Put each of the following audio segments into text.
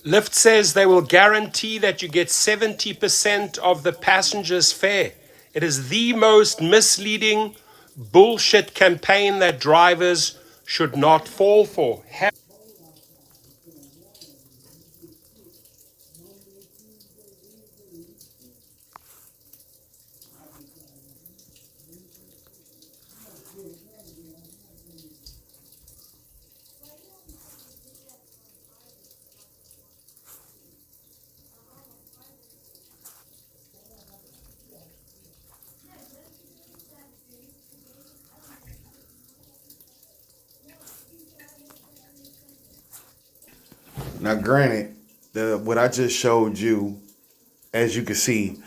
Lyft says they will guarantee that you get 70% of the passenger's fare. It is the most misleading bullshit campaign that drivers should not fall for. Now, granted, what I just showed you, as you can see,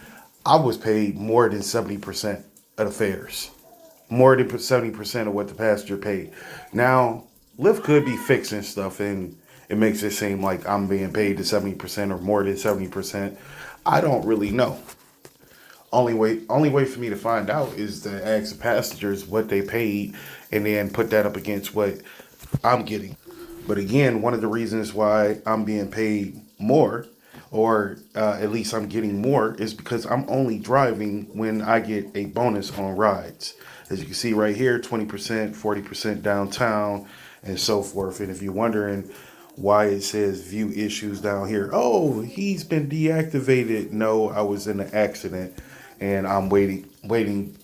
I was paid more than 70% of the fares, more than 70% of what the passenger paid. Now, Lyft could be fixing stuff, and it makes it seem like I'm being paid to 70% or more than 70%. I don't really know. Only way for me to find out is to ask the passengers what they paid, and then put that up against what I'm getting. But again, one of the reasons why I'm being paid more, or at least I'm getting more, is because I'm only driving when I get a bonus on rides. As you can see right here, 20%, 40% downtown, and so forth. And if you're wondering why it says view issues down here, oh, he's been deactivated. No, I was in an accident, and I'm waiting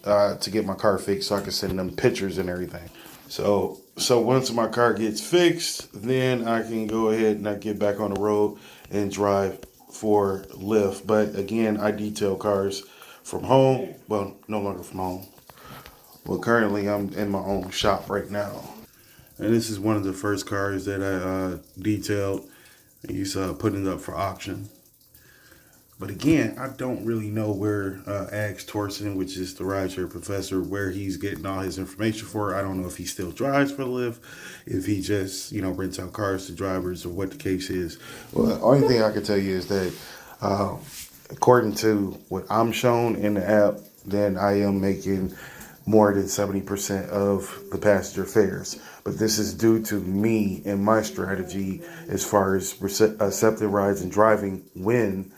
to get my car fixed so I can send them pictures and everything. So once my car gets fixed, then I can go ahead and I get back on the road and drive for Lyft. But again, I detail cars from home. Well, no longer from home. Well, currently I'm in my own shop right now. And this is one of the first cars that I detailed. He's putting it up for auction. But again, I don't really know where Ax Torson, which is the rideshare professor, where he's getting all his information for. I don't know if he still drives for Lyft, if he just, rents out cars to drivers, or what the case is. Well, the only thing I can tell you is that uh, according to what I'm shown in the app, then I am making more than 70% of the passenger fares. But this is due to me and my strategy as far as accepting rides and driving when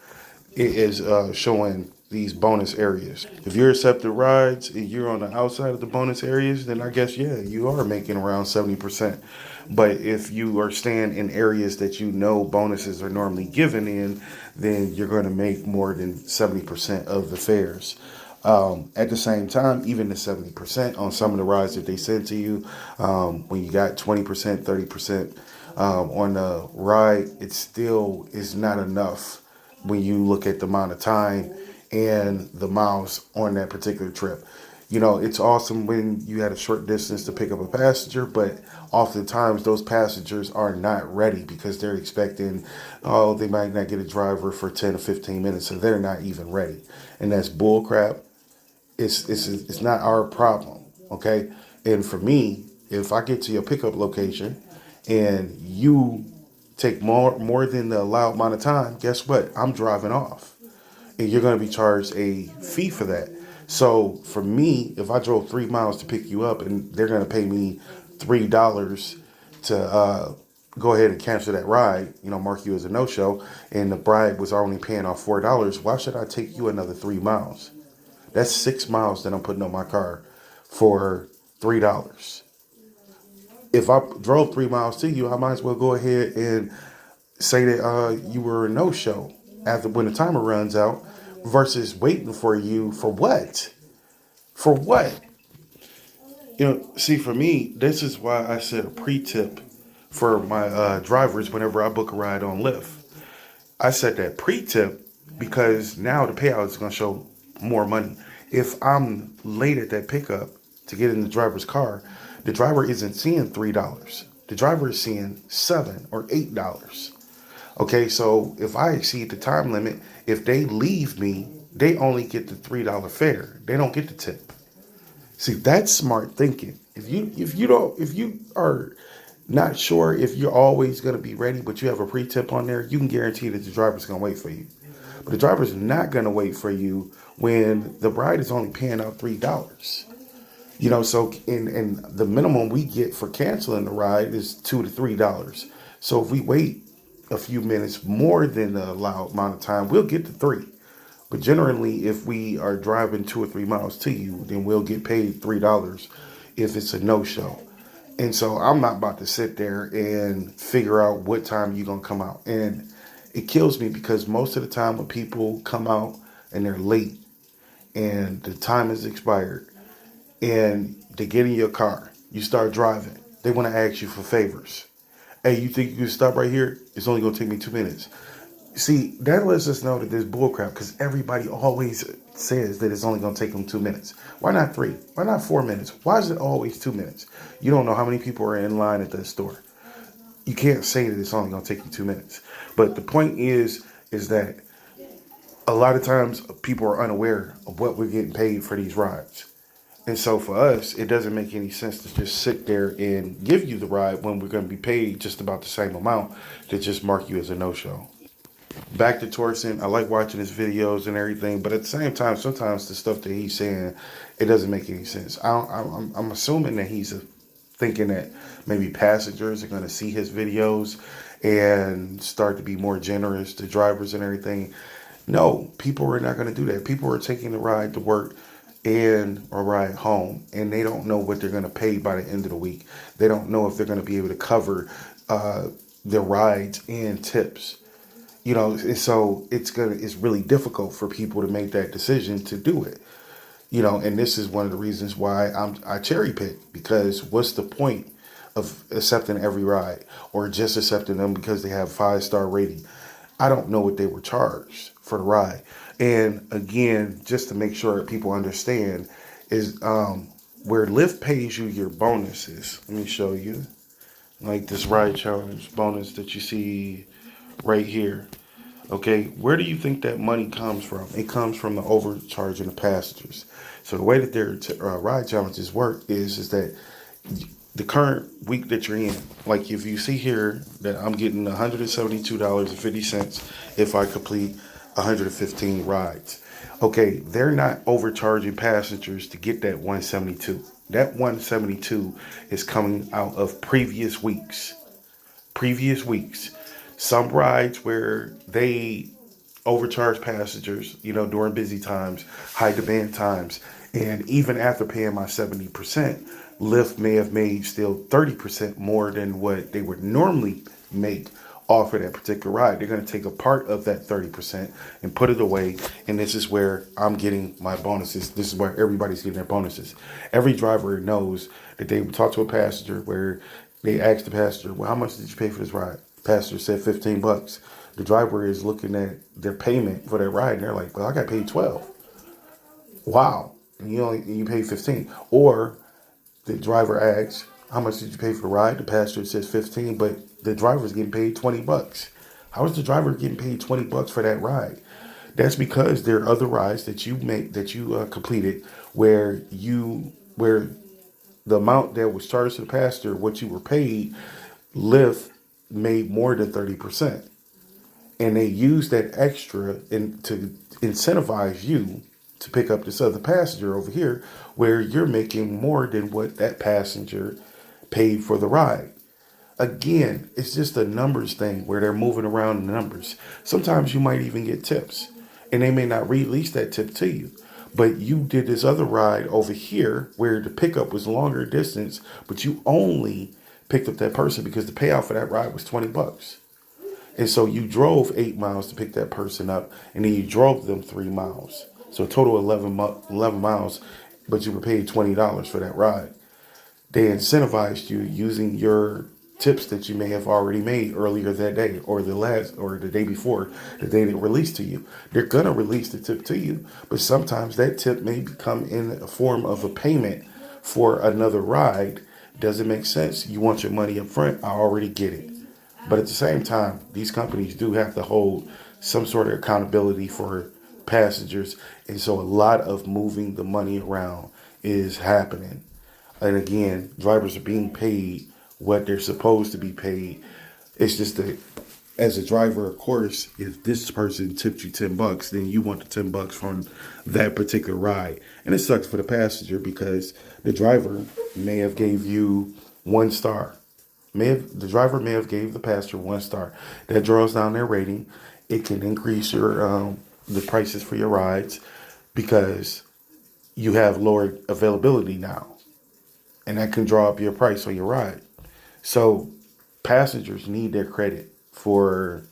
it is showing these bonus areas. If you're accepting rides and you're on the outside of the bonus areas, then I guess, yeah, you are making around 70%. But if you are staying in areas that you know bonuses are normally given in, then you're going to make more than 70% of the fares. At the same time, even the 70% on some of the rides that they send to you, when you got 20%, 30% on the ride, it still is not enough when you look at the amount of time and the miles on that particular trip. It's awesome when you had a short distance to pick up a passenger, but oftentimes those passengers are not ready because they're expecting, oh, they might not get a driver for 10 or 15 minutes, so they're not even ready. And that's bull crap. It's not our problem, okay? And for me, if I get to your pickup location and you take more than the allowed amount of time, guess what? I'm driving off, and you're going to be charged a fee for that. So for me, if I drove 3 miles to pick you up, and they're going to pay me $3 to go ahead and cancel that ride, mark you as a no-show, and the bride was only paying off $4, why should I take you another 3 miles? That's 6 miles that I'm putting on my car for $3. If I drove 3 miles to you, I might as well go ahead and say that you were a no-show after when the timer runs out, versus waiting for you for what? For what? See, for me, this is why I set a pre-tip for my drivers whenever I book a ride on Lyft. I set that pre-tip because now the payout is going to show more money. If I'm late at that pickup to get in the driver's car, the driver isn't seeing $3. The driver is seeing $7 or $8. Okay, so if I exceed the time limit, if they leave me, they only get the $3 fare. They don't get the tip. See, that's smart thinking. If you are not sure if you're always going to be ready, but you have a pre-tip on there, you can guarantee that the driver's going to wait for you. But the driver's not going to wait for you when the ride is only paying out $3. So in the minimum we get for canceling the ride is $2 to $3. So if we wait a few minutes more than the allowed amount of time, we'll get to 3. But generally, if we are driving 2 or 3 miles to you, then we'll get paid $3 if it's a no-show. And so I'm not about to sit there and figure out what time you're going to come out. And it kills me because most of the time when people come out and they're late and the time is expired and they get in your car, you start driving, they want to ask you for favors. Hey, you think you can stop right here? It's only going to take me 2 minutes. See, that lets us know that there's bullcrap because everybody always says that it's only going to take them 2 minutes. Why not 3? Why not 4 minutes? Why is it always 2 minutes? You don't know how many people are in line at that store. You can't say that it's only going to take you 2 minutes. But the point is that a lot of times people are unaware of what we're getting paid for these rides. And so for us, it doesn't make any sense to just sit there and give you the ride when we're going to be paid just about the same amount to just mark you as a no-show. Back to Torsten, I like watching his videos and everything, but at the same time, sometimes the stuff that he's saying, it doesn't make any sense. I'm assuming that he's thinking that maybe passengers are going to see his videos and start to be more generous to drivers and everything. No, people are not going to do that. People are taking the ride to work and a ride home, and they don't know what they're going to pay by the end of the week. They don't know if they're going to be able to cover their rides and tips. You know, and so it's really difficult for people to make that decision to do it. You know, and this is one of the reasons why I cherry pick, because what's the point of accepting every ride or just accepting them because they have 5-star rating? I don't know what they were charged for the ride. And again, just to make sure that people understand, is where Lyft pays you your bonuses. Let me show you, like this ride challenge bonus that you see right here. Okay, where do you think that money comes from? It comes from the overcharging the passengers. So the way that their ride challenges work is that the current week that you're in, like if you see here that I'm getting $172.50 if I complete 115 rides. Okay, they're not overcharging passengers to get that 172. That 172 is coming out of previous weeks. Some rides where they overcharge passengers, you know, during busy times, high demand times, and even after paying my 70%, Lyft may have made still 30% more than what they would normally make off of that particular ride. They're going to take a part of that 30% and put it away, and this is where I'm getting my bonuses. This is where everybody's getting their bonuses. Every driver knows that they would talk to a passenger where they ask the passenger, well, how much did you pay for this ride? Passenger said $15. The driver is looking at their payment for that ride, and they're like, well, I got paid 12. Wow. And you paid 15. Or the driver asks, how much did you pay for the ride? The passenger says 15, but the driver's getting paid $20. How is the driver getting paid $20 for that ride? That's because there are other rides that you completed where the amount that was charged to the passenger, what you were paid, Lyft made more than 30%. And they use that extra to incentivize you to pick up this other passenger over here where you're making more than what that passenger paid for the ride. Again, it's just a numbers thing where they're moving around the numbers. Sometimes you might even get tips and they may not release that tip to you. But you did this other ride over here where the pickup was longer distance, but you only picked up that person because the payout for that ride was $20. And so you drove 8 miles to pick that person up, and then you drove them 3 miles. So a total of 11 miles, but you were paid $20 for that ride. They incentivized you using your tips that you may have already made earlier that day or the day before that they didn't release to you. They're going to release the tip to you, but sometimes that tip may become in a form of a payment for another ride. Doesn't make sense. You want your money up front. I already get it. But at the same time, these companies do have to hold some sort of accountability for passengers. And so a lot of moving the money around is happening. And again, drivers are being paid what they're supposed to be paid. It's just that as a driver, of course, if this person tipped you $10, then you want the $10 from that particular ride. And it sucks for the passenger because the driver may have gave you 1 star. The driver may have gave the passenger 1 star. That draws down their rating. It can increase your the prices for your rides because you have lower availability now, and that can draw up your price on your ride. So passengers need their credit for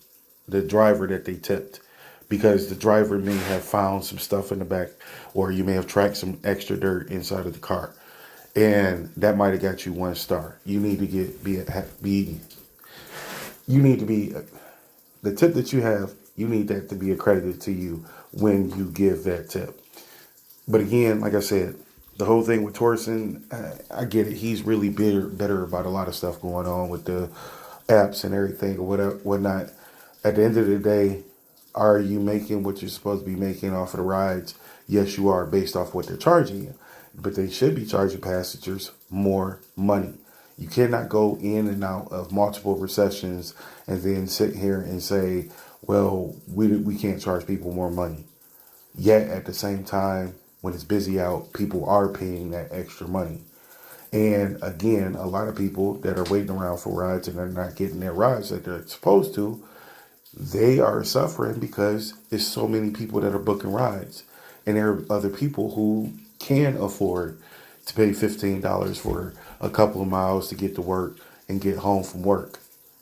the driver that they tipped because the driver may have found some stuff in the back, or you may have tracked some extra dirt inside of the car, and that might have got you 1 star. You need to be the tip that you have. You need that to be accredited to you when you give that tip. But again, like I said, the whole thing with Torsen, I get it. He's really bitter about a lot of stuff going on with the apps and everything or whatever, whatnot. At the end of the day, are you making what you're supposed to be making off of the rides? Yes, you are, based off what they're charging you. But they should be charging passengers more money. You cannot go in and out of multiple recessions and then sit here and say, well, we can't charge people more money. Yet at the same time, when it's busy out, people are paying that extra money. And again, a lot of people that are waiting around for rides and they're not getting their rides that they're supposed to, they are suffering because there's so many people that are booking rides. And there are other people who can afford to pay $15 for a couple of miles to get to work and get home from work.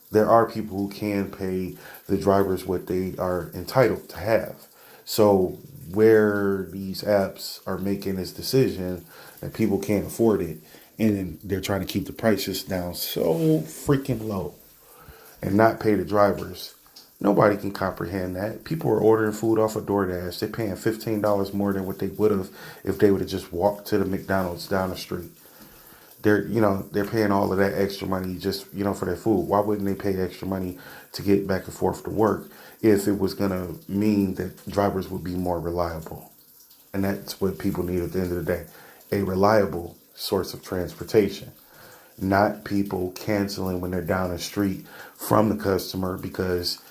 There are people who can pay the drivers what they are entitled to have. So where these apps are making this decision that people can't afford it, and they're trying to keep the prices down so freaking low and not pay the drivers, nobody can comprehend that. People are ordering food off of DoorDash. They're paying $15 more than what they would have if they would have just walked to the McDonald's down the street. They're paying all of that extra money just, for their food. Why wouldn't they pay extra money to get back and forth to work if it was going to mean that drivers would be more reliable? And that's what people need at the end of the day, a reliable source of transportation, not people canceling when they're down the street from the customer because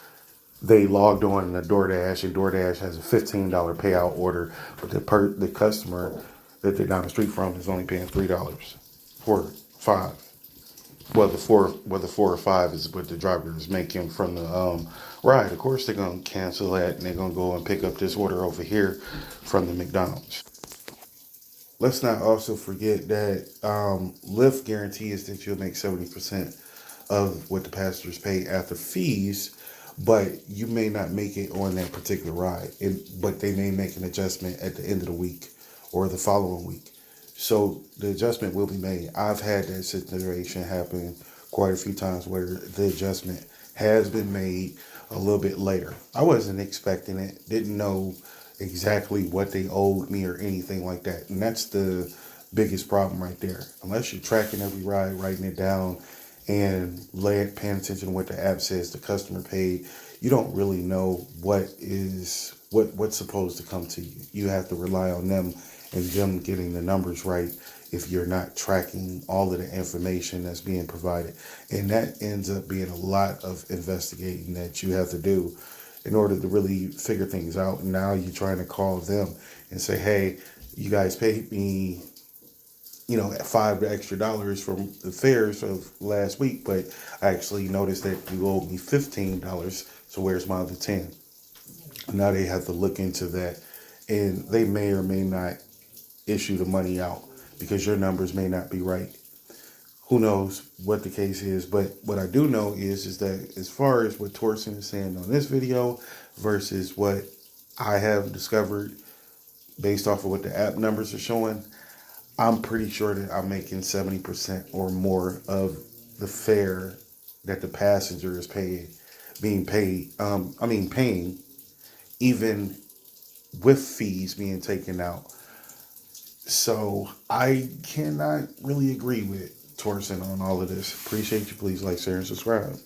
they logged on to DoorDash and DoorDash has a $15 payout order, but the customer that they're down the street from is only paying $3 for 5. Well, the four or five is what the driver is making from the ride. Of course, they're gonna cancel that and they're gonna go and pick up this order over here from the McDonald's. Let's not also forget that Lyft guarantees that you'll make 70% of what the passengers pay after fees, but you may not make it on that particular ride. But they may make an adjustment at the end of the week or the following week. So the adjustment will be made. I've had that situation happen quite a few times where the adjustment has been made a little bit later. I wasn't expecting it, didn't know exactly what they owed me or anything like that. And that's the biggest problem right there. Unless you're tracking every ride, writing it down, and paying attention to what the app says the customer paid, you don't really know what's supposed to come to you. You have to rely on them and them getting the numbers right if you're not tracking all of the information that's being provided. And that ends up being a lot of investigating that you have to do in order to really figure things out. And now you're trying to call them and say, hey, you guys paid me, $5 extra from the fares of last week, but I actually noticed that you owed me $15. So where's my other 10? Now they have to look into that, and they may or may not issue the money out because your numbers may not be right. Who knows what the case is, but what I do know is that as far as what Torsen is saying on this video versus what I have discovered based off of what the app numbers are showing, I'm pretty sure that I'm making 70% or more of the fare that the passenger is paying, even with fees being taken out. So I cannot really agree with Torsen on all of this. Appreciate you. Please like, share, and subscribe.